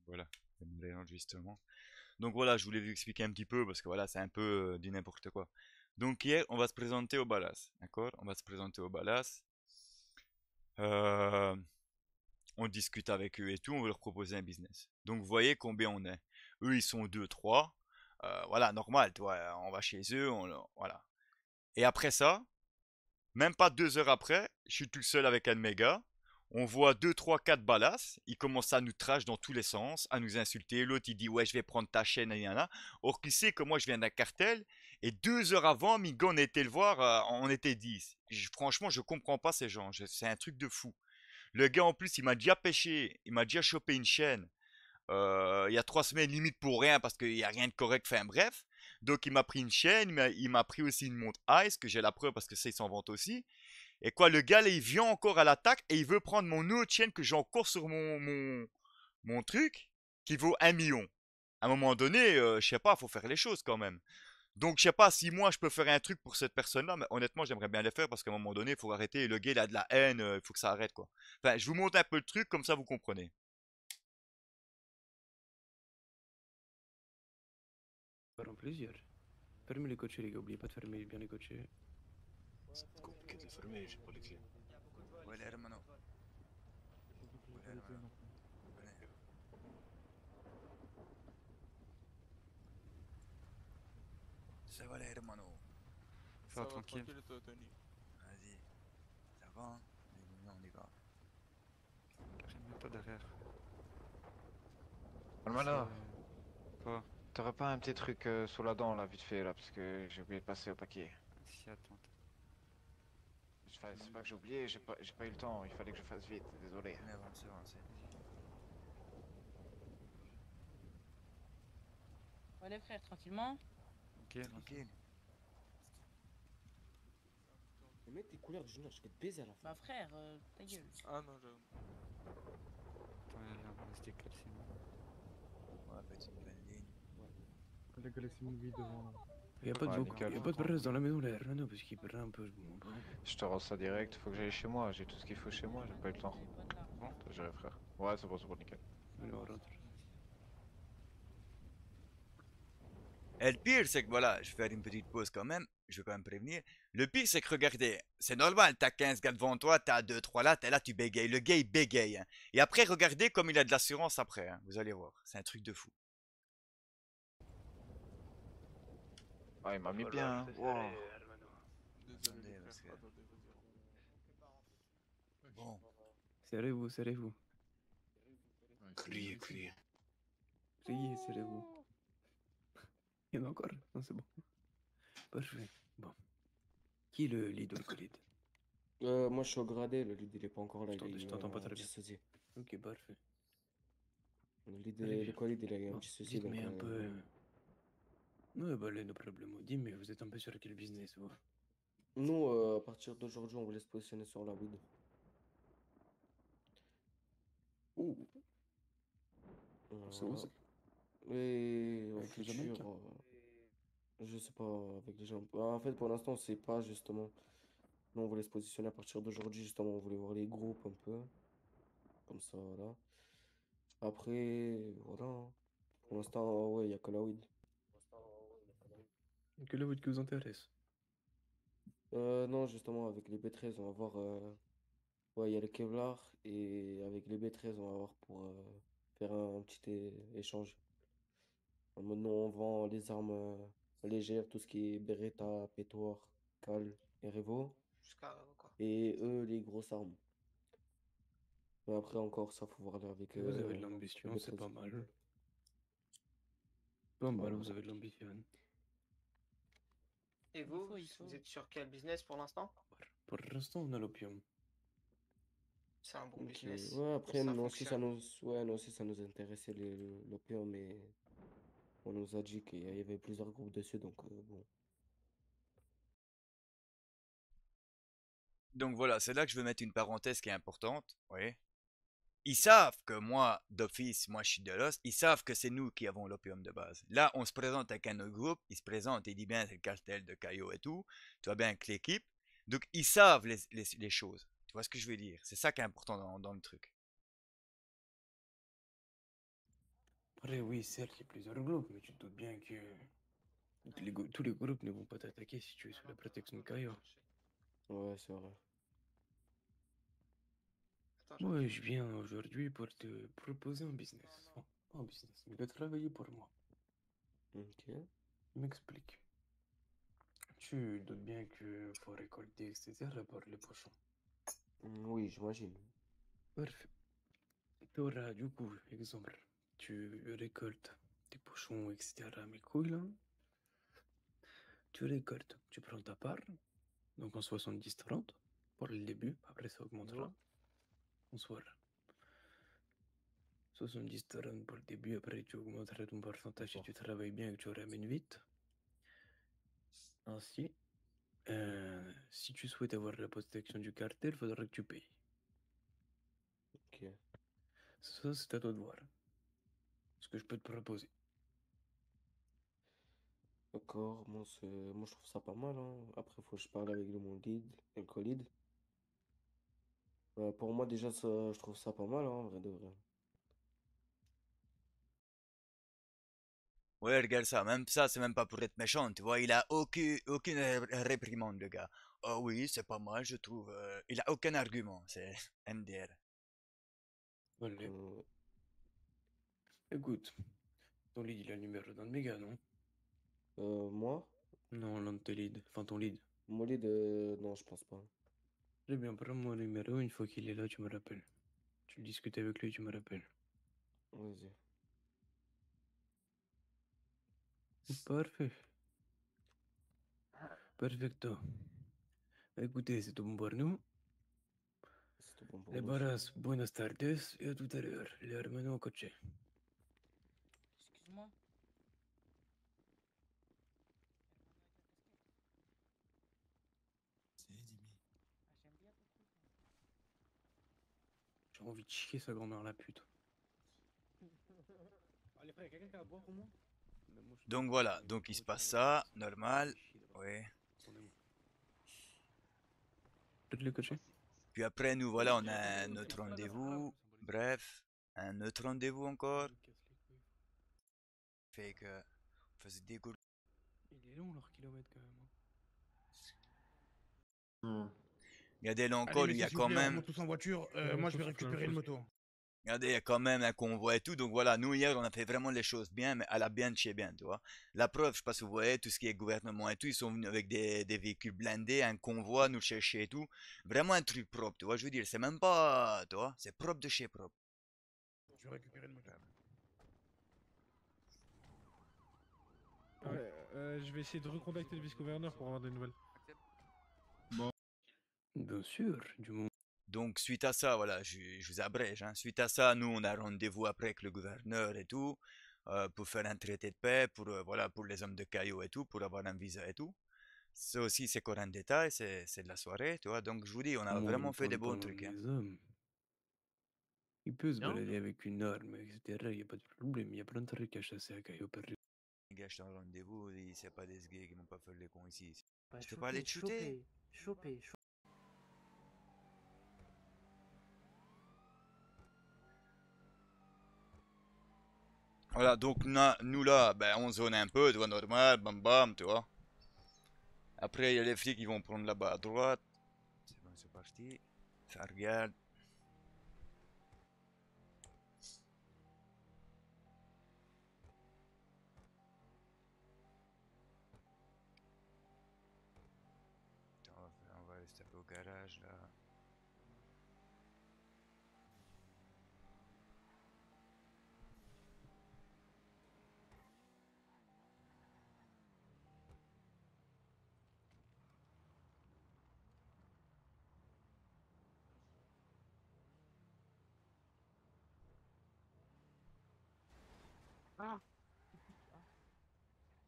Voilà, justement. Donc voilà, je voulais vous expliquer un petit peu parce que voilà, c'est un peu du n'importe quoi. Donc hier, on va se présenter au Balas, d'accord? On va se présenter au Balas. Euh, on discute avec eux et tout, on va leur proposer un business. Donc vous voyez combien on est. Eux, ils sont deux, trois. Voilà, normal, toi, on va chez eux, voilà. Et après ça, même pas 2 heures après, je suis tout seul avec un de mes gars. On voit 2, 3, 4 balasses. Il commence à nous trash dans tous les sens, à nous insulter. L'autre, il dit, ouais, je vais prendre ta chaîne, nanana. Or, qui sait que moi, je viens d'un cartel. Et 2 heures avant, Migo, on était le voir, on était 10. Franchement, je comprends pas ces gens. C'est un truc de fou. Le gars, en plus, il m'a déjà pêché. Il m'a déjà chopé une chaîne. Il y a 3 semaines, limite pour rien, parce qu'il n'y a rien de correct. Enfin, bref. Donc, il m'a pris une chaîne. Il m'a pris aussi une montre Ice, que j'ai la preuve parce que ça, il s'en vante aussi. Et quoi, le gars, là, il vient encore à l'attaque et il veut prendre mon autre chaîne que j'ai encore sur mon truc, qui vaut 1 million. À un moment donné, je sais pas, faut faire les choses quand même. Donc, je sais pas si moi je peux faire un truc pour cette personne-là, mais honnêtement, j'aimerais bien le faire parce qu'à un moment donné, il faut arrêter. Le gars, il a de la haine, il faut que ça arrête, quoi. Enfin, je vous montre un peu le truc, comme ça vous comprenez. Faire en plusieurs. Fermez les cochers, les gars. Oubliez pas de fermer bien les cochers. C'est compliqué de le fermer, j'ai pas les clés. Ouais, hermano. Ouais, hermano. Ça va, hermano. Ça va, tranquille. tranquille toi, Tony. Vas-y, ça va, hein? On y va. J'aime pas derrière. Voilà. Quoi? T'aurais pas un petit truc sous la dent là, vite fait là, parce que j'ai oublié de passer au paquet. Si, attends. Enfin, c'est pas que j'ai oublié, j'ai pas eu le temps, il fallait que je fasse vite, désolé. Mais avancez, avancez. Ouais, les frères, tranquillement. Ok, Tranquille. Mais mec, tes couleurs de junior, je vais te baiser à la fin. Bah, frère, ta gueule. Ah non, j'avoue. Attends, il y a là, on reste calme sinon. Ouais, petite pleine ligne. La Galaxy Movie devant là. Y'a pas de Ouais, beaucoup, nickel. y'a pas de brasse dans la maison là, Hermano, parce qu'il paraît un peu. Bon. Je te rends ça direct, faut que j'aille chez moi, j'ai tout ce qu'il faut chez moi, j'ai pas eu le temps. Pas de là. Bon, T'as géré frère. Ouais, c'est bon, nickel. allez, on rentre. Et le pire, c'est que voilà, je vais faire une petite pause quand même, je vais quand même prévenir. Le pire, c'est que regardez, c'est normal, t'as 15 gars devant toi, t'as 2 3 là, t'es là, tu bégayes. Le gars, il bégaye, hein. Et après, regardez comme il a de l'assurance après, hein. Vous allez voir, c'est un truc de fou. Ah, il m'a mis bien, hein. Wow. Désolé Attendez, les parce frères. que... Attendez, vas-y. Bon, Serrez-vous, serrez-vous. Criez, criez. Criez, serrez-vous. Il y en a encore? Non, c'est bon. Parfait. Bon. Qui est le lead ou le co-lead? Moi je suis au gradé, le lead il est pas encore là, Je t'entends pas très bien. souci. Ok, parfait. Le lead, Allez, le viens. co-lead il a eu un Bon, petit souci donc. dites-moi un peu. Ouais, bah, les nos problèmes. Dis-moi, vous êtes un peu sur quel business, vous? Nous, à partir d'aujourd'hui, on voulait se positionner sur la weed. Ouh, c'est Voilà. osé. Et au Avec les futur, Jamaïcains. je sais pas, avec les gens. Bah, en fait, pour l'instant, c'est pas justement. Nous, on voulait se positionner à partir d'aujourd'hui, justement, on voulait voir les groupes un peu. Comme ça, voilà. Après, voilà, hein. Pour l'instant, ouais, il y a que la weed. Que la voûte qui vous intéresse. Non, justement, avec les B13, on va voir. Ouais, il y a le Kevlar et avec les B13, on va voir pour faire un petit échange. En mode, nous, on vend les armes légères, tout ce qui est Beretta, Pétoire, Cal et Revo. Et eux, les grosses armes. Mais après, encore, ça, faut voir avec Vous avez de les l'ambition, c'est B13. pas mal. Pas mal, Ouais, vous voilà. avez de l'ambition. Et vous, Il faut. vous êtes sur quel business pour l'instant? Pour l'instant, on a l'opium. C'est un bon Ok. business. Ouais, après, Ça nous aussi, fonctionne. ouais, nous aussi, ça nous intéressait l'opium, mais on nous a dit qu'il y avait plusieurs groupes dessus, donc bon. donc voilà, c'est là que je veux mettre une parenthèse qui est importante, oui. Ils savent que moi, d'office, moi je suis de l'os, ils savent que c'est nous qui avons l'opium de base. Là, on se présente avec un autre groupe, ils se présentent, ils disent bien c'est le cartel de Caillot et tout, tu vois bien avec l'équipe. Donc ils savent les choses. Tu vois ce que je veux dire? C'est ça qui est important dans le truc. Après, oui, certes, il y a plusieurs groupes, mais tu te doutes bien que tous les groupes ne vont pas t'attaquer si tu es sous la protection de Caillou. Ouais, c'est vrai. Attends, Moi, je viens aujourd'hui pour te proposer un business. Enfin, pas un business, mais de travailler pour moi. Ok. Je m'explique. Tu doutes bien qu'il faut récolter, etc. pour les pochons. Oui, j'imagine. Parfait. Tu auras, du coup, exemple, tu récoltes tes pochons, etc. Mes couilles, là. Tu récoltes, tu prends ta part, donc en 70-30 pour le début, après ça augmentera. Bonsoir. 70-30 pour le début, après tu augmenteras ton pourcentage si tu travailles bien et que tu ramènes vite. Ainsi, si tu souhaites avoir la protection du cartel, il faudra que tu payes. Ok. Ça, c'est à toi de voir. Ce que je peux te proposer. D'accord, moi je trouve ça pas mal, hein. Après, faut que je parle avec mon lead, le co-lead. Pour moi, déjà, ça, je trouve ça pas mal, hein, en vrai de vrai. Ouais, regarde ça, même ça, c'est même pas pour être méchant, tu vois, il a aucune réprimande, le gars. Oh oui, c'est pas mal, je trouve. Il a aucun argument, c'est MDR. Voilà. Euh, Écoute, ton lead, il a le numéro d'un de mes gars, non? moi, Non, l'un de tes leads. Enfin, ton lead. mon lead, non, je pense pas. Très bien, prends mon numéro. Une fois qu'il est là, tu me rappelles. Tu discutes avec lui, tu me rappelles. Vas-y. Parfait. Perfecto. Écoutez, c'est tout bon pour nous. C'est tout bon pour Les nous aussi. barras, buenas tardes et à tout à l'heure. Les hermanos coche. Excuse-moi. Ah, j'aime bien ton truc. J'ai envie de chier sa grand-mère la pute. Allez frère, quelqu'un qui a à boire pour moi? Donc voilà, donc il se passe ça, normal, ouais. Toutes les cochers. Puis après, nous voilà, on a un autre rendez-vous, bref, un autre rendez-vous encore. Fait que, on faisait des gourdes. Il est long leur kilomètre quand même. Regardez, là Allez encore, lui, il y messieurs, a s'il vous quand plaît, on même, remonte tous en voiture. On Moi remonte je vais tous, on fait la même récupérer une chose. moto. regardez, il y a quand même un convoi et tout. Donc voilà, nous hier, on a fait vraiment les choses bien, mais à la bien de chez bien, tu vois. La preuve, je sais pas si vous voyez, tout ce qui est gouvernement et tout, ils sont venus avec des véhicules blindés, un convoi, nous chercher et tout. Vraiment un truc propre, tu vois. Je veux dire, c'est même pas, tu vois, c'est propre de chez propre. Je vais récupérer une moto. Ouais, je vais essayer de recontacter le vice-gouverneur pour avoir des nouvelles. Bien sûr, du moment. Donc, suite à ça, voilà, je vous abrège, hein. Suite à ça, nous, on a rendez-vous après avec le gouverneur et tout, pour faire un traité de paix, pour, voilà, pour les hommes de Caillou et tout, pour avoir un visa et tout. Ça aussi, c'est encore un détail, c'est de la soirée, tu vois. Donc, je vous dis, on a Moi, il vraiment me fait des parle bons pas trucs, hein. des hommes. Il peut se Bien. balader avec une arme, etc. Il n'y a pas de problème. Il y a plein de trucs à chasser à Caillou perdu. Les gars, je suis en rendez-vous, et c'est pas des gays qui m'ont pas fait les cons ici. Bah, Je t'ai pas allé te shooter. choper. Voilà, donc nous là, ben, on zone un peu, tu vois, normal, bam bam, tu vois. Après, il y a les flics qui vont prendre là-bas à droite. C'est bon, c'est parti. Ça regarde. Attends, on va aller se taper au garage là.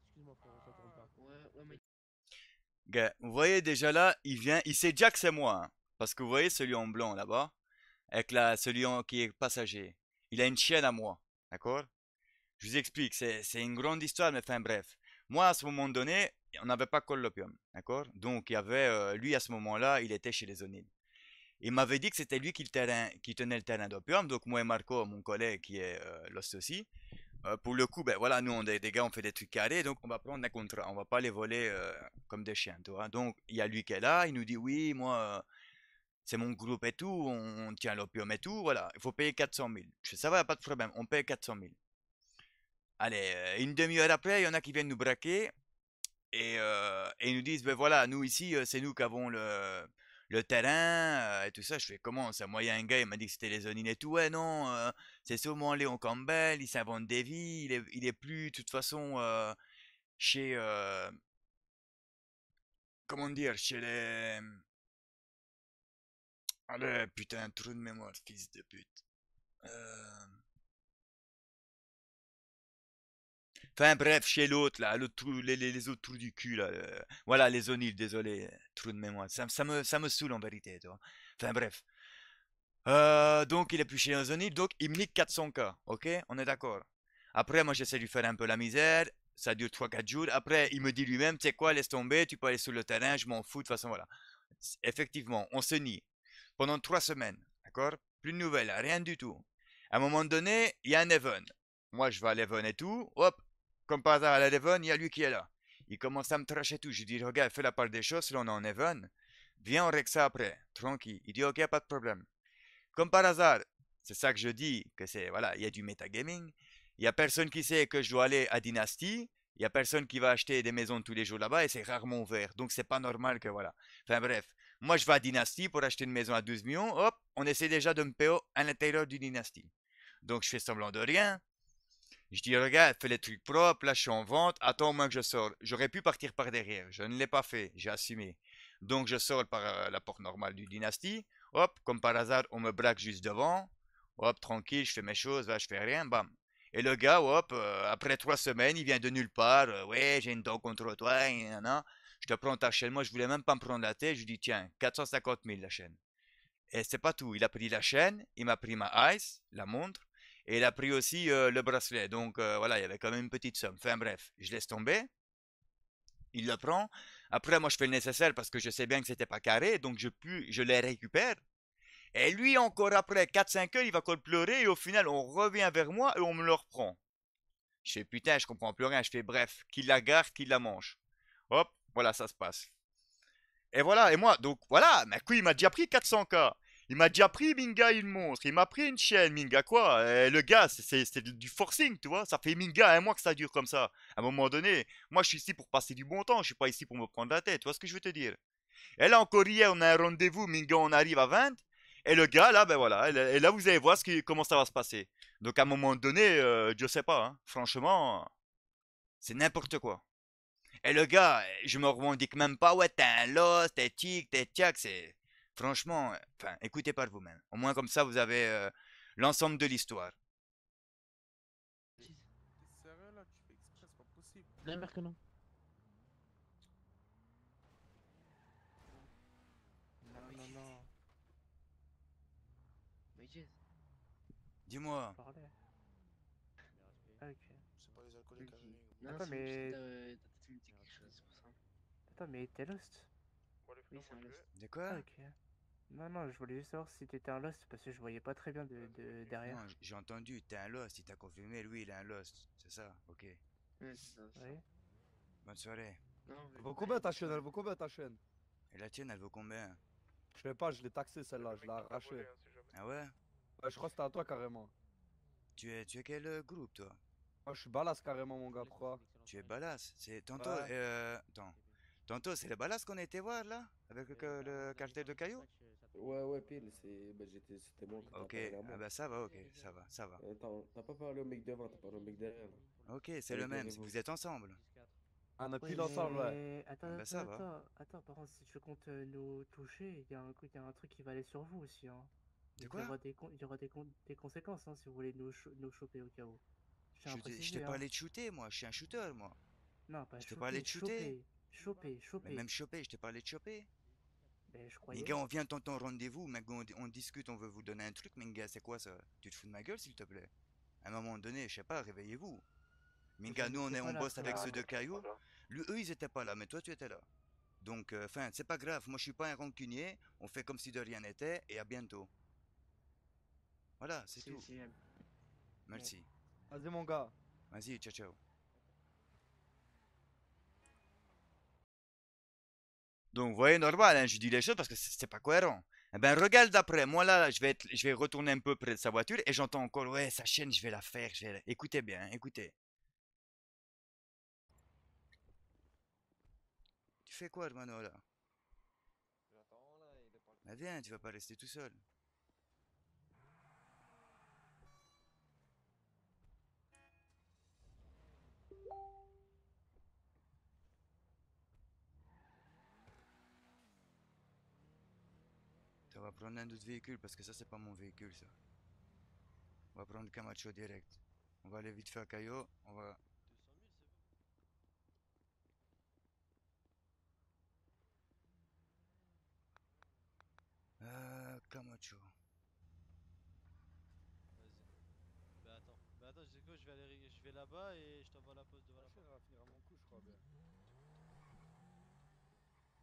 Excuse-moi frère, ça tourne pas. Ouais, mais Gars, vous voyez déjà là, il vient, il sait déjà que c'est moi, hein. Parce que vous voyez celui en blanc là-bas, avec qui est passager. Il a une chienne à moi, d'accord? Je vous explique, c'est une grande histoire, mais enfin bref. Moi, à ce moment donné, on n'avait pas collopium, d'accord? Donc, il y avait, lui, à ce moment-là, il était chez les Onides. Il m'avait dit que c'était lui qui tenait le terrain d'opium. Donc, moi et Marco, mon collègue qui est l'host aussi, Pour le coup, ben voilà, nous on est des gars, on fait des trucs carrés, donc on va prendre un contrat, on va pas les voler comme des chiens, tu vois. Donc il y a lui qui est là, il nous dit oui, moi c'est mon groupe et tout, on tient l'opium et tout, voilà, il faut payer 400 000. Je fais ça va, pas de problème, on paye 400 000. Allez, une demi-heure après, il y en a qui viennent nous braquer et ils nous disent ben voilà, nous ici, c'est nous qui avons le terrain et tout ça. Je fais comment ça? Moi, il y a un gars, il m'a dit que c'était les zonines et tout. Ouais, non, c'est sûrement Léon Campbell, il s'invente des vies, il est plus, de toute façon, chez, comment dire, chez les. Allez, putain, trou de mémoire, fils de pute. Euh, Enfin bref, chez l'autre, là, l'autre trou, les autres trous du cul, là. Voilà, les O'Neill, désolé, trou de mémoire. Ça me saoule en vérité, tu vois. Enfin bref. Donc il est plus chez les O'Neill, donc il me nique 400K, ok? On est d'accord. Après, moi j'essaie de lui faire un peu la misère, ça dure 3 4 jours. Après, il me dit lui-même, tu sais quoi, laisse tomber, tu peux aller sur le terrain, je m'en fous, de toute façon, voilà. Effectivement, on se nie. Pendant 3 semaines, d'accord? Plus de nouvelles, rien du tout. À un moment donné, il y a un Even. Moi, je vais à l'Even et tout. Hop, comme par hasard, à l'Even, il y a lui qui est là. Il commence à me tracher tout. Je lui dis, regarde, fais la part des choses, là on est en Even. Viens, on règle ça après. Tranquille. Il dit, ok, pas de problème. Comme par hasard, c'est ça que je dis, que c'est, voilà, il y a du metagaming. Il y a personne qui sait que je dois aller à Dynasty. Il y a personne qui va acheter des maisons tous les jours là-bas et c'est rarement ouvert. Donc c'est pas normal que voilà. Enfin bref, moi je vais à Dynasty pour acheter une maison à 12 millions. Hop, on essaie déjà de me payer à l'intérieur du Dynasty. Donc je fais semblant de rien. Je dis, regarde, fais les trucs propres, là je suis en vente, attends au moins que je sors. J'aurais pu partir par derrière, je ne l'ai pas fait, j'ai assumé. Donc je sors par la porte normale du Dynasty, hop, comme par hasard, on me braque juste devant, hop, tranquille, je fais mes choses, là je fais rien, bam. Et le gars, hop, après 3 semaines, il vient de nulle part, ouais, j'ai une dent contre toi, nan, je te prends ta chaîne, moi je voulais même pas me prendre la tête, je lui dis, tiens, 450 000 la chaîne. Et c'est pas tout. Il a pris la chaîne, il m'a pris ma ice, la montre, et il a pris aussi le bracelet. Donc voilà, il y avait quand même une petite somme. Enfin bref, je laisse tomber. Il le prend. Après, moi, je fais le nécessaire parce que je sais bien que c'était pas carré, donc je les récupère. Et lui, encore après 4 5 heures, il va encore pleurer, et au final, on revient vers moi et on me le reprend. Je fais putain, je comprends plus rien. Je fais bref, qu'il la garde, qu'il la mange. Hop, voilà, ça se passe. Et voilà, et moi, donc voilà, mais il m'a déjà pris 400K. Il m'a déjà pris, Minga, une monstre. Il m'a pris une chaîne, Minga, quoi. Le gars, c'est du forcing, tu vois. Ça fait Minga 1 mois que ça dure comme ça. À un moment donné, moi, je suis ici pour passer du bon temps. Je suis pas ici pour me prendre la tête. Tu vois ce que je veux te dire? Et là, encore hier, on a un rendez-vous. Minga, on arrive à 20. Et le gars, là, ben voilà. Et là, vous allez voir comment ça va se passer. Donc, à un moment donné, je sais pas, hein. Franchement, c'est n'importe quoi. Et le gars, je me revendique même pas, ouais, t'es un lost, t'es tic, t'es tchac, c'est. Franchement, enfin, écoutez par vous-même. Au moins, comme ça, vous avez l'ensemble de l'histoire. T'es sérieux là? Tu fais exprès, c'est pas possible. لا يمكن Non, non, non. Maïdiz. Dis-moi, Parler. Ah, ok. C'est pas les alcooliques Ok. anonymes. Non, Attends, c'est mais. t'as peut-être me dit quelque chose, c'est pour ça. Attends, mais t'es Lost? Bon, les Oui, frères, c'est un moi je lost. de Ah, quoi? ok. Non, non, je voulais juste savoir si t'étais un Lost parce que je voyais pas très bien derrière. Non, j'ai entendu, t'es un lost, il t'a confirmé, lui, il est un lost. C'est ça, ok. Ouais, c'est ça, c'est ça. Oui. Bonne soirée. Non, mais Elle vaut combien ta chaîne? Elle vaut combien ta chaîne? Et la tienne, elle vaut combien? Je sais pas, je l'ai taxée celle-là, je l'ai arrachée. Ah ouais? Ouais, je crois que c'était à toi carrément. Tu es quel groupe, toi? Moi je suis balasse carrément mon gars, pourquoi? Tu es Balas. C'est tantôt, Ouais. attends. Tantôt, c'est le Balas qu'on a été voir, là? Avec le cartel de Caillou? Ouais, ouais, pile, c'était moi que t'as Ok, parlé à ah moi. bah ça va, ok, ça va. T'as pas parlé au mec devant, t'as parlé au mec derrière. Là. Ok, c'est le Avec le même, niveau. vous êtes ensemble. On a Oui, pile ensemble, ouais. mais Ah attends, bah ça va. attends, par contre, si tu comptes nous toucher, il y a un truc qui va aller sur vous aussi, hein. De Donc, quoi? il y aura des conséquences, hein, si vous voulez nous choper au cas où. Je tiens à Je t'ai préciser, hein. parlé de shooter, moi, je suis un shooter, moi. Non, pas Je t'ai parlé choper, de shooter. Mais choper. même choper, je t'ai parlé de choper. Mais je Mais croyais. gars, on vient dans ton rendez-vous, mec, on discute, on veut vous donner un truc, mais gars, c'est quoi ça? Tu te fous de ma gueule, s'il te plaît? À un moment donné, je sais pas, réveillez-vous. Mais gars, nous, J'étais pas on là, bosse avec frère. ceux de Caillou. Eux, ils étaient pas là, mais toi, tu étais là. Donc, enfin, c'est pas grave, moi, je suis pas un rancunier, on fait comme si de rien n'était, et à bientôt. Voilà, c'est Si, tout. si, Merci. Vas-y mon gars. Vas-y, ciao, ciao. Donc, vous voyez, normal, hein, je dis les choses parce que c'est pas cohérent. Eh ben, regarde d'après. Moi, là, je vais retourner un peu près de sa voiture et j'entends encore, ouais, sa chaîne, je vais la faire. Écoutez bien, écoutez. Tu fais quoi, hermano, là? J'attends là, il est pas. Bah, viens, tu vas pas rester tout seul. On va prendre un autre véhicule parce que ça, c'est pas mon véhicule, ça. On va prendre Camacho direct. On va aller vite fait à Cayo. On va. Camacho. Vas-y. Bah attends, je sais quoi, je vais là-bas et je t'envoie la pause devant la La chaîne porte. va finir à mon cou, je crois bien.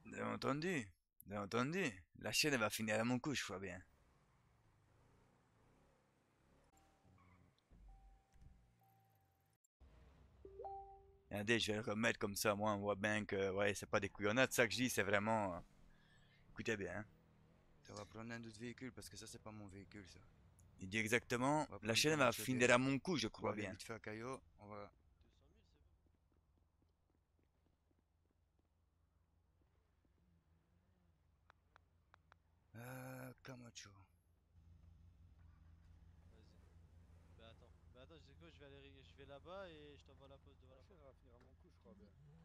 Bien entendu. Bien entendu. La chaîne, elle va finir à mon cou, je crois bien. Regardez, je vais le remettre comme ça. Moi, on voit bien que, ouais, c'est pas des couillonnades. Ça que je dis, c'est vraiment. Écoutez bien. Hein. On va prendre un autre véhicule parce que ça, c'est pas mon véhicule, ça. Il dit exactement. La chaîne va finir à mon cou, je crois bien. Vite fait à Cayo. On va. 200 000, c'est bon. Camacho. Vas-y. Bah attends, je sais quoi, je vais là-bas et je t'envoie la pause devant La la chaîne porte. va finir à mon cou, je crois bien.